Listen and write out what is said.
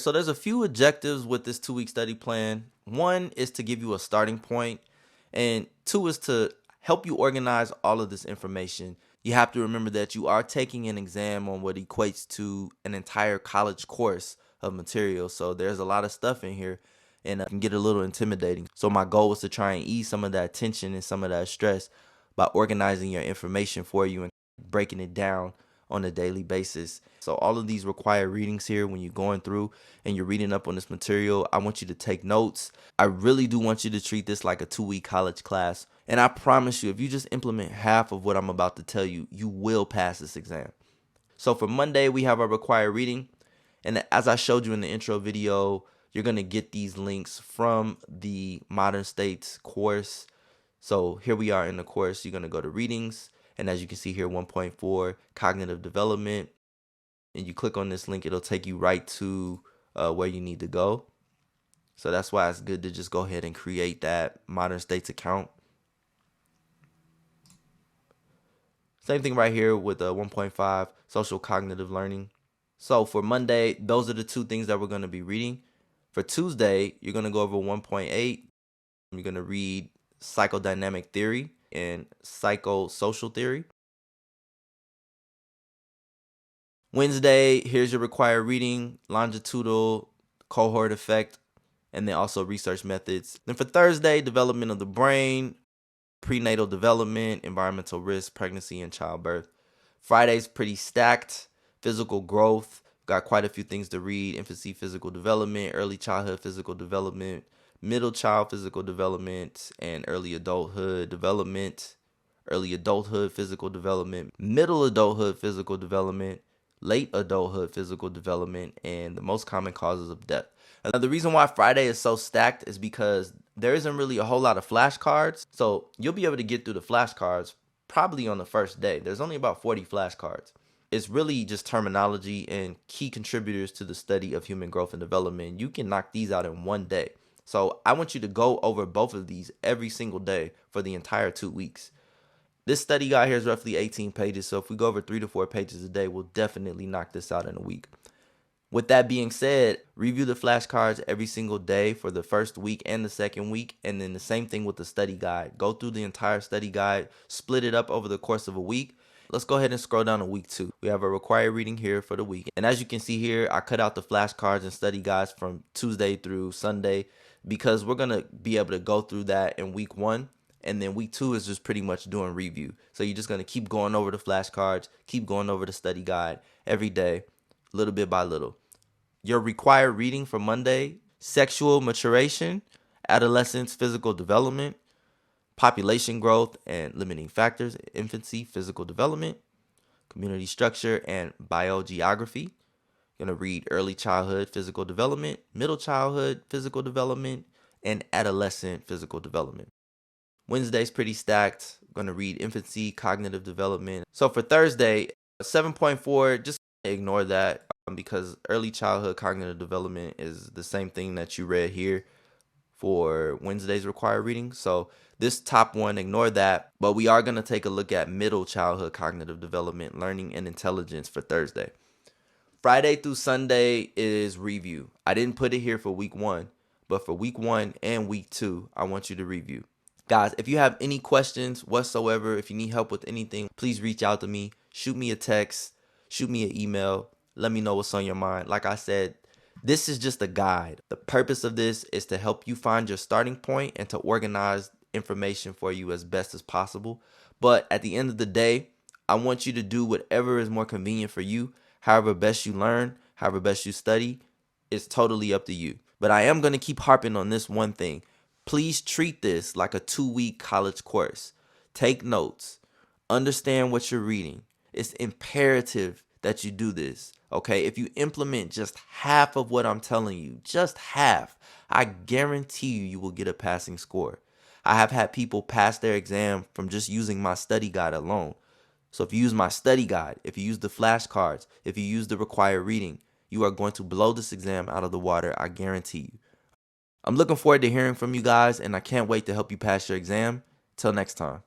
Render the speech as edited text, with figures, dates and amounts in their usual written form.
So there's a few objectives with this 2-week study plan. One is to give you a starting point, and two is to help you organize all of this information. You have to remember that you are taking an exam on what equates to an entire college course of material. So there's a lot of stuff in here, and it can get a little intimidating. So my goal was to try and ease some of that tension and some of that stress by organizing your information for you and breaking it down on a daily basis. So all of these required readings here, when you're going through and you're reading up on this material, I want you to take notes. I really do want you to treat this like a 2-week college class. And I promise you, if you just implement half of what I'm about to tell you, you will pass this exam. So for Monday, we have our required reading. And as I showed you in the intro video, you're going to get these links from the Modern States course. So here we are in the course. You're going to go to readings. And as you can see here, 1.4, cognitive development. And you click on this link, it'll take you right to where you need to go. So that's why it's good to just go ahead and create that Modern States account. Same thing right here with 1.5, social cognitive learning. So for Monday, those are the two things that we're going to be reading. For Tuesday, you're going to go over 1.8. You're going to read psychodynamic theory and psychosocial theory. Wednesday, here's your required reading, longitudinal cohort effect, and then also research methods. Then for Thursday, development of the brain, prenatal development, environmental risk, pregnancy, and childbirth. Friday's pretty stacked, physical growth. Got quite a few things to read: infancy physical development, early childhood physical development, middle child physical development, and early adulthood development, early adulthood physical development, middle adulthood physical development, late adulthood physical development, and the most common causes of death. Now, the reason why Friday is so stacked is because there isn't really a whole lot of flashcards. So you'll be able to get through the flashcards probably on the first day. There's only about 40 flashcards. It's really just terminology and key contributors to the study of human growth and development. You can knock these out in one day. So I want you to go over both of these every single day for the entire 2 weeks. This study guide here is roughly 18 pages, so if we go over 3 to 4 pages a day, we'll definitely knock this out in a week. With that being said, review the flashcards every single day for the first week and the second week, and then the same thing with the study guide. Go through the entire study guide, split it up over the course of a week. Let's go ahead and scroll down to week 2. We have a required reading here for the week. And as you can see here, I cut out the flashcards and study guides from Tuesday through Sunday because we're going to be able to go through that in week 1. And then week 2 is just pretty much doing review. So you're just going to keep going over the flashcards, keep going over the study guide every day, little bit by little. Your required reading for Monday: sexual maturation, adolescence physical development, population growth and limiting factors, infancy physical development, community structure, and biogeography. You're going to read early childhood physical development, middle childhood physical development, and adolescent physical development. Wednesday's pretty stacked. I'm going to read infancy, cognitive development. So for Thursday, 7.4, just ignore that because early childhood cognitive development is the same thing that you read here for Wednesday's required reading. So this top one, ignore that. But we are going to take a look at middle childhood cognitive development, learning, and intelligence for Thursday. Friday through Sunday is review. I didn't put it here for week 1, but for week 1 and week 2, I want you to review. Guys, if you have any questions whatsoever, if you need help with anything, please reach out to me. Shoot me a text, shoot me an email. Let me know what's on your mind. Like I said, this is just a guide. The purpose of this is to help you find your starting point and to organize information for you as best as possible. But at the end of the day, I want you to do whatever is more convenient for you. However best you learn, however best you study, it's totally up to you. But I am going to keep harping on this one thing. Please treat this like a 2-week college course. Take notes. Understand what you're reading. It's imperative that you do this, okay? If you implement just half of what I'm telling you, just half, I guarantee you will get a passing score. I have had people pass their exam from just using my study guide alone. So if you use my study guide, if you use the flashcards, if you use the required reading, you are going to blow this exam out of the water, I guarantee you. I'm looking forward to hearing from you guys, and I can't wait to help you pass your exam. Till next time.